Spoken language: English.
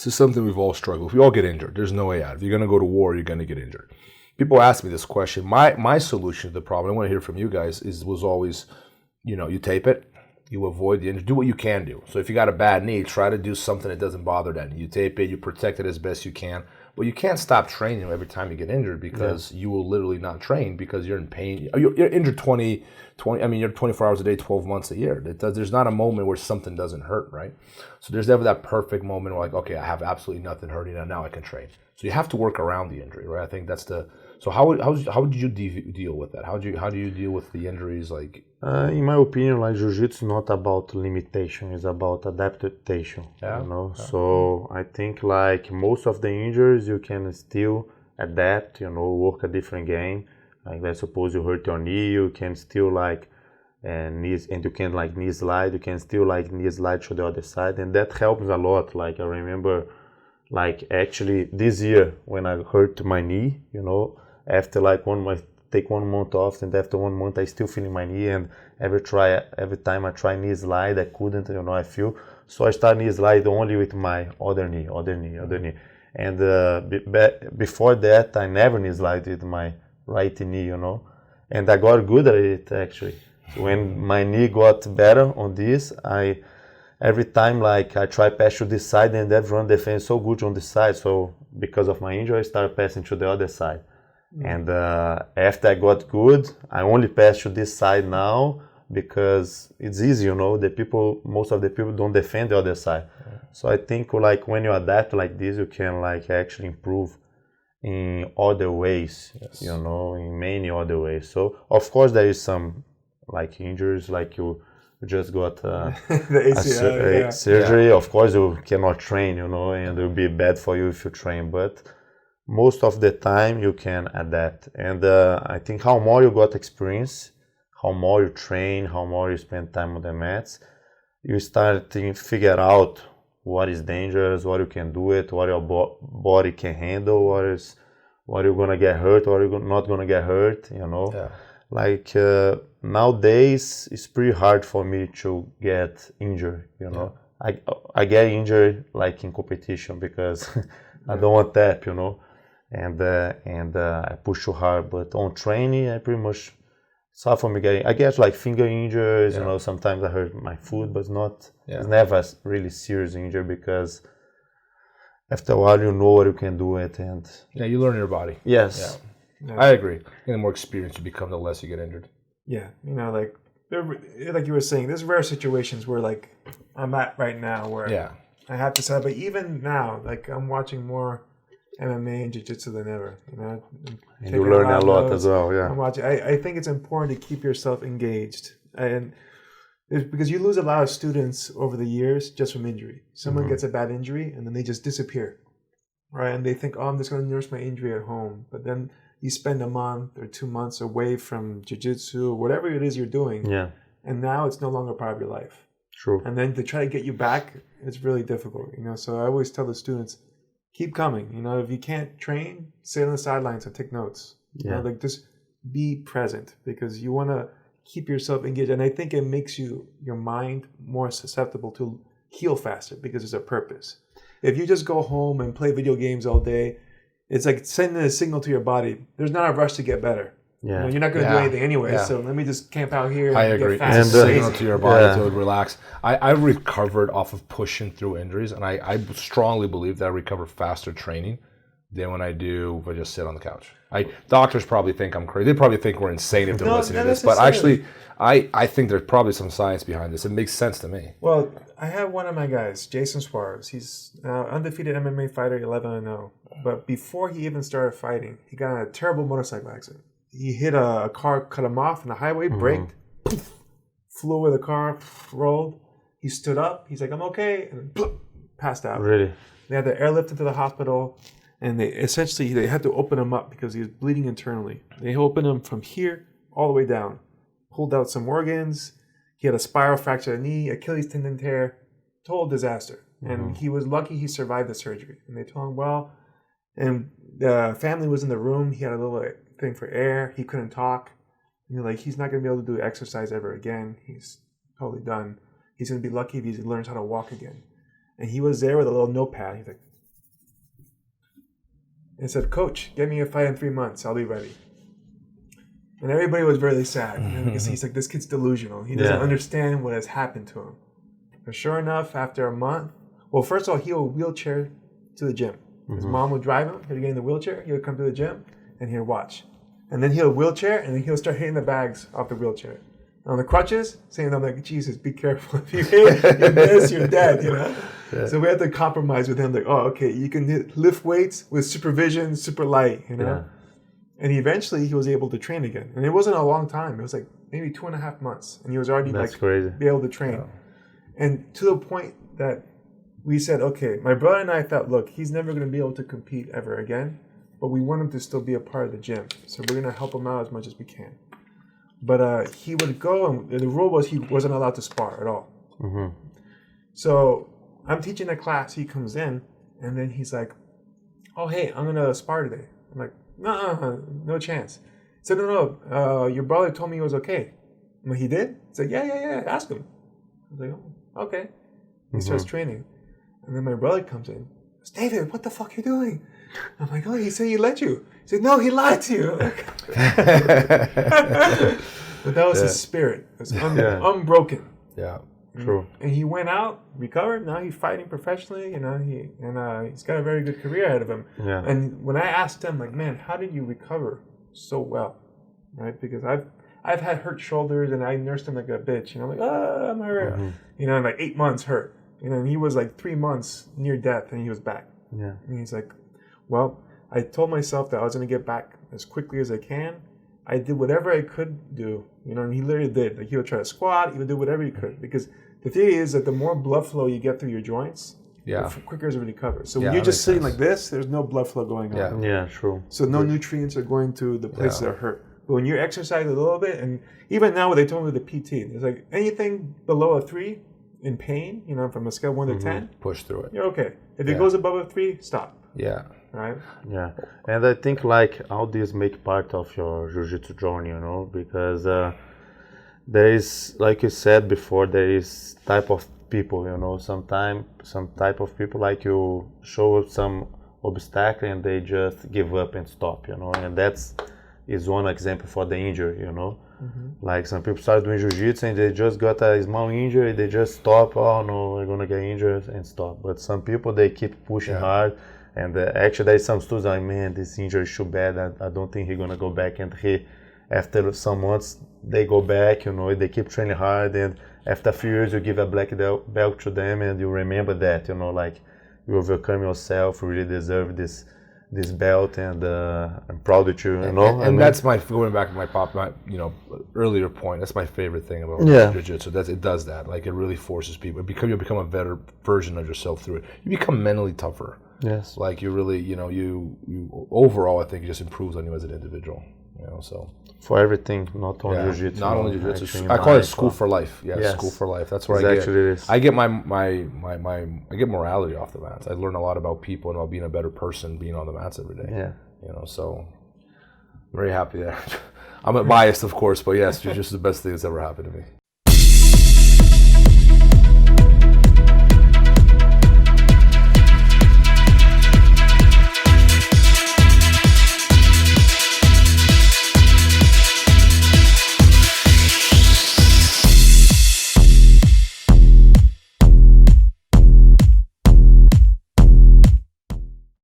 This is something we've all struggled with. We all get injured. There's no way out. If you're going to go to war, you're going to get injured. People ask me this question. My solution to the problem, I want to hear from you guys, was always, you tape it. You avoid the injury. Do what you can do. So if you got a bad knee, try to do something that doesn't bother that knee. You tape it. You protect it as best you can. But you can't stop training every time you get injured because you will literally not train because you're in pain. You're injured 20. You're 24 hours a day, 12 months a year. There's not a moment where something doesn't hurt, right? So there's never that perfect moment where okay, I have absolutely nothing hurting and now I can train. So you have to work around the injury, right? I think that's So how did you deal with that? How do you deal with the injuries? In my opinion, jiu-jitsu is not about limitation; it's about adaptation. Yeah. So I think most of the injuries you can still adapt. Work a different game. Let's suppose you hurt your knee, you can still knees, and you can knee slide. You can still knee slide to the other side, and that helps a lot. I remember, actually this year when I hurt my knee, after take 1 month off, and after 1 month I still feeling my knee, and every time I try knee slide I couldn't, I feel. So I start knee slide only with my other knee. And before that I never knee slide with my right knee, and I got good at it actually. When my knee got better on this, every time I try pass to this side, and everyone defends so good on this side. So because of my injury, I started passing to the other side. And after I got good, I only pass to this side now because it's easy, most of the people don't defend the other side. So I think when you adapt like this, you can actually improve in other ways, in many other ways. So of course there is some injuries, you just got the ACL, surgery. Yeah. Of course you cannot train, and it will be bad for you if you train, but most of the time you can adapt. And I think how more you got experience, how more you train, how more you spend time on the mats, you start to figure out what is dangerous, what you can do it, what your body can handle, what you're gonna get hurt, what you're not gonna get hurt, Yeah. Nowadays it's pretty hard for me to get injured, Yeah. I get injured in competition because I don't want tap, and I push too hard. But on training, I pretty much, it's hard for me getting. I get finger injuries, sometimes I hurt my foot, but it's never a really serious injury because after a while you know what you can do it, and you learn your body. Yes, I agree. And the more experience you become, the less you get injured. Yeah, like you were saying, there's rare situations where I'm at right now where I have to say, but even now, I'm watching more MMA and jiu-jitsu than ever. And you learn a lot as well. Yeah, I'm watching. I think it's important to keep yourself engaged, and because you lose a lot of students over the years just from injury. Someone gets a bad injury and then they just disappear, right? And they think, I'm just going to nurse my injury at home, but then you spend a month or 2 months away from jiu-jitsu or whatever it is you're doing. Yeah. And now it's no longer part of your life. True. And then to try to get you back, it's really difficult, So I always tell the students, keep coming. If you can't train, sit on the sidelines and take notes. Yeah. Just be present because you want to keep yourself engaged. And I think it makes your mind more susceptible to heal faster because there's a purpose. If you just go home and play video games all day, it's like sending a signal to your body. There's not a rush to get better. Yeah. You're not going to do anything anyway, so let me just camp out here. I agree. And signal to your body to relax. I recovered off of pushing through injuries, and I strongly believe that I recover faster training than when I do if I just sit on the couch. Doctors probably think I'm crazy. They probably think we're insane if they're listening to this. But actually, I think there's probably some science behind this. It makes sense to me. Well, I have one of my guys, Jason Suarez. He's an undefeated MMA fighter, 11-0. But before he even started fighting, he got in a terrible motorcycle accident. He hit a car, cut him off on the highway, braked, poof, flew over the car, rolled. He stood up. He's like, I'm okay. And then passed out. Really? They had to airlift him to the hospital. And they had to open him up because he was bleeding internally. They opened him from here all the way down. Pulled out some organs. He had a spiral fracture of the knee, Achilles tendon tear. Total disaster. And he was lucky he survived the surgery. And they told him, well, and the family was in the room. He had a little thing for air. He couldn't talk. And he's not going to be able to do exercise ever again. He's totally done. He's going to be lucky if he learns how to walk again. And he was there with a little notepad. He's like, and said, "Coach, get me a fight in 3 months. I'll be ready." And everybody was really sad, because he's like, this kid's delusional. He doesn't understand what has happened to him. But sure enough, after a month, well, first of all, he would wheelchair to the gym. His mom would drive him. He'd get in the wheelchair. He would come to the gym, and he'd watch. And then he'll wheelchair, and then he'll start hitting the bags off the wheelchair. On the crutches, saying, I'm like, Jesus, be careful. If you hit, you miss, you're dead, Yeah. So we had to compromise with him, like, oh, okay, you can lift weights with supervision, super light, Yeah. And eventually he was able to train again. And it wasn't a long time. It was like maybe 2.5 months. And he was already be able to train. Yeah. And to the point that we said, okay, my brother and I thought, look, he's never going to be able to compete ever again. But we want him to still be a part of the gym. So we're going to help him out as much as we can. But he would go, and the rule was he wasn't allowed to spar at all. So I'm teaching a class. He comes in, and then he's like, oh, hey, I'm going to spar today. I'm like, no chance. He said, no, your brother told me he was okay. I'm like, he did? He's like, yeah, ask him. I was like, oh, okay. He starts training. And then my brother comes in. He goes, David, what the fuck are you doing? I'm like, oh, he said he let you. He said, no, he lied to you. But that was his spirit. It was unbroken. Yeah, true. And he went out, recovered. Now he's fighting professionally. He's got a very good career ahead of him. Yeah. And when I asked him, like, man, how did you recover so well? Right? Because I've had hurt shoulders, and I nursed him like a bitch. I'm like, I'm hurt. And like 8 months hurt. And he was like 3 months near death, and he was back. Yeah. And he's like, well, I told myself that I was going to get back as quickly as I can. I did whatever I could do, and he literally did. Like, he would try to squat, he would do whatever he could. Because the theory is that the more blood flow you get through your joints, the quicker it's going to recover. So when you're just sitting like this, there's no blood flow going on. Yeah, true. So no nutrients are going to the places that are hurt. But when you exercise a little bit, and even now what they told me with the PT, it's like anything below a 3 in pain, from a scale 1 to 10, push through it. You're okay. If it goes above a 3, stop. Yeah. Right? Yeah. And I think like all these make part of your jiu-jitsu journey, because there is, like you said before, there is type of people, some type of people like you show some obstacle and they just give up and stop, and that's is one example for the injury, Like some people start doing jiu-jitsu and they just got a small injury, they just stop, oh no, we're gonna get injured and stop. But some people, they keep pushing hard. And actually, there's some students like, man, this injury is too bad. I don't think he's gonna go back. And after some months, they go back. They keep training hard. And after a few years, you give a black belt to them, and you remember that. Like you overcome yourself. You really deserve this belt, and I'm proud of you. And that's my going back to my earlier point. That's my favorite thing about jiu-jitsu. It does that. Like, it really forces people. You become a better version of yourself through it. You become mentally tougher. Yes. Like, you really, you overall, I think it just improves on you as an individual. So for everything, not only jiu-jitsu. Not only jiu-jitsu. I call it school for life. Yes, school for life. That's where I get I get morality off the mats. I learn a lot about people and about being a better person, being on the mats every day. Yeah. So I'm very happy there. I'm biased, of course, but yes, jiu-jitsu is the best thing that's ever happened to me.